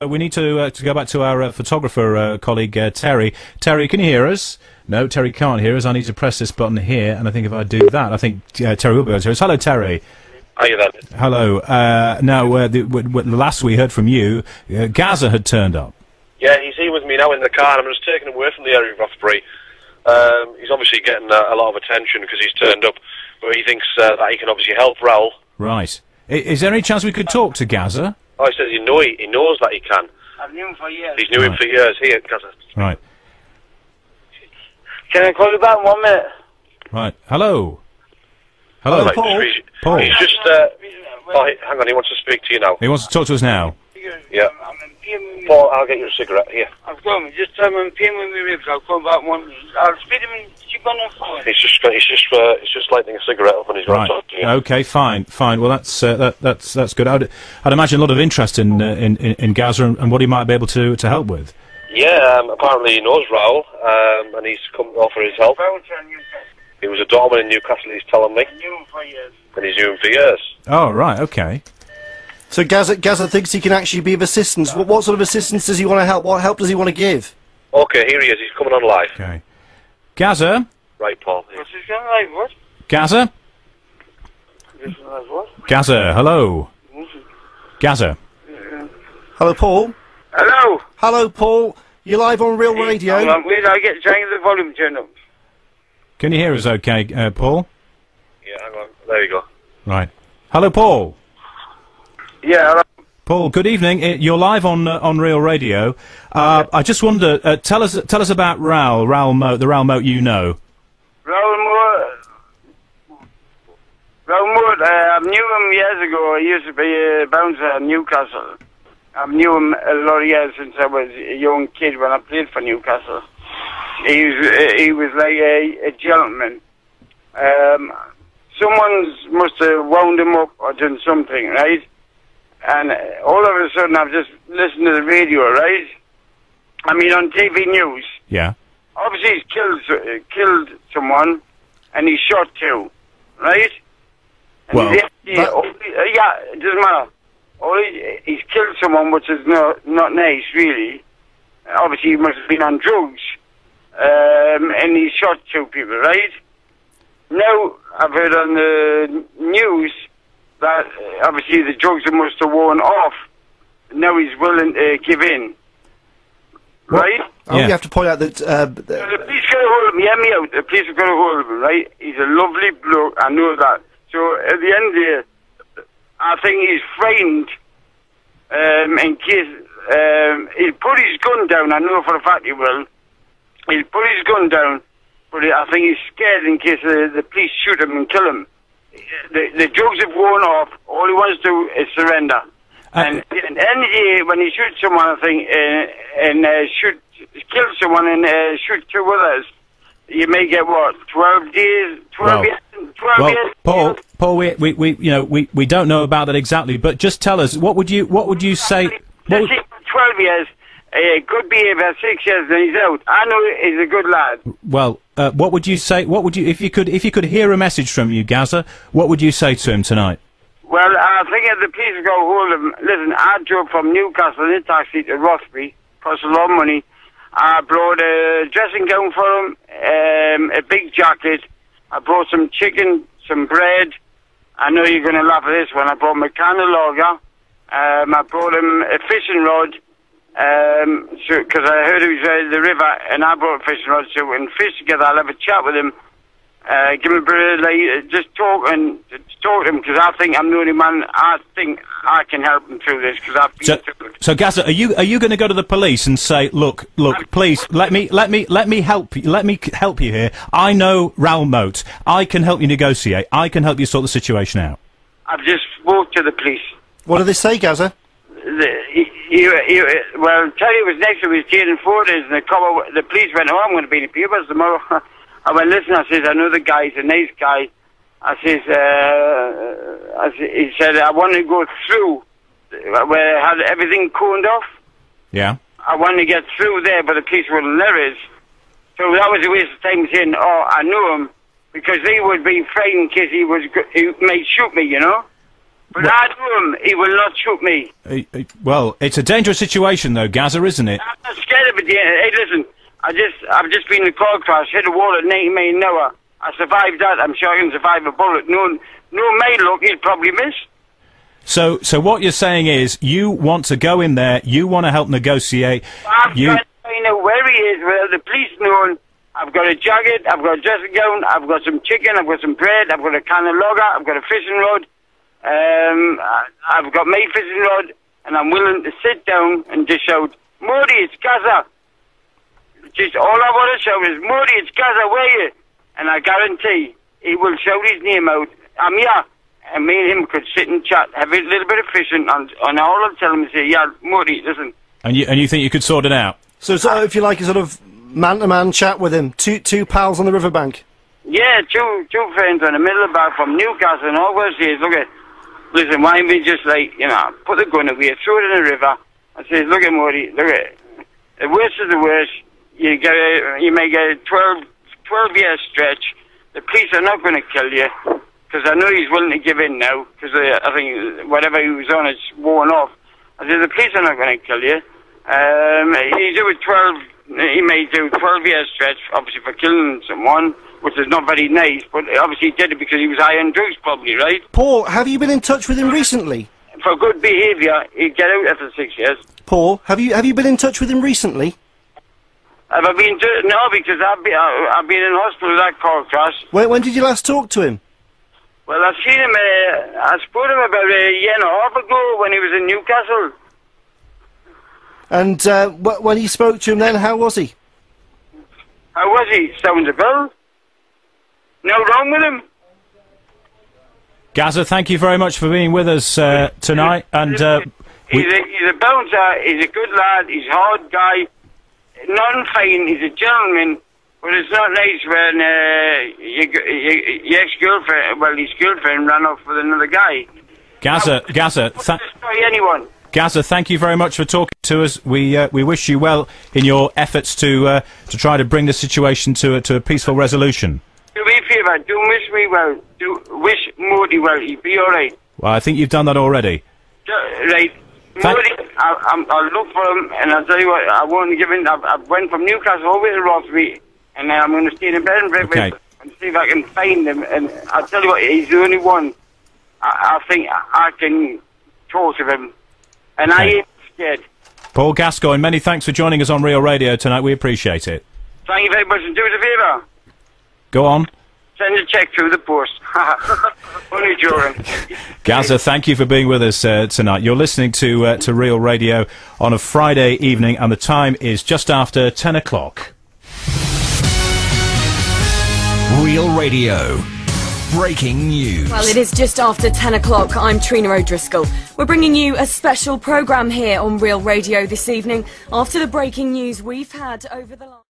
We need to go back to our photographer colleague Terry. Terry, can you hear us? No, Terry can't hear us. I need to press this button here, and I think if I do that, I think Terry will be able to hear us. Hello, Terry. Hiya then. Hello. Now, the last we heard from you, Gazza had turned up. Yeah, he's here with me now in the car, and I'm just taking him away from the area of Rothbury. He's obviously getting a lot of attention because he's turned up, but he thinks that he can obviously help Raoul. Right. Is there any chance we could talk to Gazza? Oh, he says he knows that he can. I've known him for years. He's known him for years. Here, Gazza. Right. Can I call you back in 1 minute? Right. Hello. Hello, Right, Paul. Paul. He's just... hang on, he wants to speak to you now. He wants to talk to us now. Yeah. Paul, I'll get you a cigarette. Here. I've got him. Just tell him I'm pain with my ribs. I'll come back 1 minute. I'll speak to him. Keep on the phone. He's just lighting a cigarette up, and he's going to talk to you. Okay, fine. Well, that's good. I'd imagine a lot of interest in Gazza and what he might be able to help with. Yeah, apparently he knows Raoul, and he's come to offer his help. He was a doorman in Newcastle, he's telling me. I knew him for years. And he's knew him for years. Oh, right, okay. So Gazza thinks he can actually be of assistance. What sort of assistance does he want to help? What help does he want to give? Okay, here he is. He's coming on live. Okay. Gazza? Right, Paul. What's this going live, what? Gazza? This is live, what? Gazza, hello. Gazza. Hello, Paul. Hello. Hello, Paul. You're live on Real Radio. Wait, I get trying the volume turned up. Can you hear us okay, Paul? Yeah, hang on. There you go. Right. Hello, Paul. Yeah, hello. Paul, good evening. You're live on Real Radio. I just wonder, tell us about Raoul Moat, the Raoul Moat you know. Raoul Moat, I knew him years ago. He used to be a bouncer in Newcastle. I knew him a lot of years since I was a young kid when I played for Newcastle. He was like a gentleman. Someone must have wound him up or done something, right? And all of a sudden I've just listened to the radio, right? I mean on TV news. Yeah. Obviously he's killed someone and he's shot too, right? And Well, yeah, it doesn't matter. He's killed someone, which is not nice, really. Obviously, he must have been on drugs. And he shot 2 people, right? Now, I've heard on the news that obviously the drugs must have worn off. Now he's willing to give in. Right? Oh, you have to point out that... the police got a hold of him. Hear me out. The police have got a hold of him, right? He's a lovely bloke. I know that. So, at the end of the day, I think he's frightened in case he'll put his gun down. I know for a fact he will. He'll put his gun down, but I think he's scared in case the police shoot him and kill him. The drugs have worn off. All he wants to do is surrender. And at the end of the day, when he shoots someone, I think, and kill someone and shoot 2 others, you may get what, 12 days, 12 years. 12 years. Paul, we don't know about that exactly, but just tell us what would you say? 12 years, good behaviour, 6 years, then he's out. I know he's a good lad. Well, what would you say? What would you if you could hear a message from you, Gazza? What would you say to him tonight? Well, I think if the police got hold of him, listen, I drove from Newcastle in a taxi to Rothbury, cost a lot of money. I brought a dressing gown for him, a big jacket. I brought some chicken, some bread. I know you're going to laugh at this one. I brought him a can of lager. I brought him a fishing rod, because I heard he was at the river, and I brought a fishing rod, so we can fish together. I'll have a chat with him. Give him a bit of, just talk to him, because I think I'm the only man. I think I can help him through this, because I've been through it. So, Gazza, are you going to go to the police and say, look, please, let me help you here. I know Raoul Moat. I can help you negotiate. I can help you sort the situation out. I've just spoke to the police. What do they say, Gazza? Well, Terry was next to me, taking photos, and the police went, oh, I'm going to be in the papers tomorrow. I went, listen, I says, I know the guy, he's a nice guy. He said, I want to go through where I had everything coned off. Yeah. I wanted to get through there, but the police wouldn't let us. So that was a waste of time saying, oh, I knew him, because they would be frightened in case he might shoot me, you know? But I know him, he will not shoot me. Well, it's a dangerous situation, though, Gazza, isn't it? I'm not scared of it. Hey, listen, I've just been in a car crash, hit a wall at 90 miles an hour. I survived that. I'm sure I can survive a bullet. No may look, he'll probably miss. So what you're saying is, you want to go in there, you want to help negotiate. I'm trying to find out where he is, without the police knowing. I've got a jacket, I've got a dressing gown, I've got some chicken, I've got some bread, I've got a can of lager, I've got a fishing rod. I've got my fishing rod, and I'm willing to sit down and just shout, Modi, it's Gazza. Just all I want to shout is, Modi, it's Gazza, where are you? And I guarantee he will shout his name out. I'm here. And me and him could sit and chat, have a little bit of fishing, and all I'll tell him is, yeah, Modi, listen. And you think you could sort it out? So if you like a sort of man-to-man chat with him, two pals on the riverbank? Yeah, two friends on the middle of the bar from Newcastle, and all we'll say is, look at, listen, why don't we just, like, you know, put the gun away, throw it in the river, and say, look at Modi, look at, the worst is the worst, you may get a 12-year stretch, the police are not going to kill you, because I know he's willing to give in now, because I think whatever he was on is worn off. I said, the police are not going to kill you. He may do 12-year stretch, obviously for killing someone, which is not very nice, but obviously he did it because he was high on drugs, probably, right? Paul, have you been in touch with him recently? For good behaviour, he'd get out after 6 years. Paul, have you been in touch with him recently? Have I been no, because I've been in hospital with that car crash. When did you last talk to him? Well, I've seen him, I spoke to him about a year and a half ago when he was in Newcastle. And when you spoke to him then, how was he? How was he? Sounds a bill. No wrong with him. Gazza, thank you very much for being with us tonight. And he's a bouncer, he's a good lad, he's a hard guy, non-fine, he's a gentleman. But it's not nice when your ex-girlfriend, well, his girlfriend ran off with another guy. Gazza, anyone. Gazza, thank you very much for talking to us. We wish you well in your efforts to try to bring the situation to a peaceful resolution. Do me a favour, do wish me well. Do wish Modi well. He'll be all right. Well, I think you've done that already. Right. Modi, I'll look for him, and I'll tell you what, I won't give in. I went from Newcastle over to Rothby, and I'm going to stay in bed and breakfast and see if I can find him. And I'll tell you what, he's the only one I think I can talk to him. And I ain't scared. Paul Gascoigne, many thanks for joining us on Real Radio tonight. We appreciate it. Thank you very much, and do us a favour. Go on. Send a cheque through the post. Only joking. Gazza, thank you for being with us tonight. You're listening to Real Radio on a Friday evening, and the time is just after 10 o'clock. Real Radio. Breaking news. Well, it is just after 10 o'clock. I'm Trina O'Driscoll. We're bringing you a special programme here on Real Radio this evening after the breaking news we've had over the last...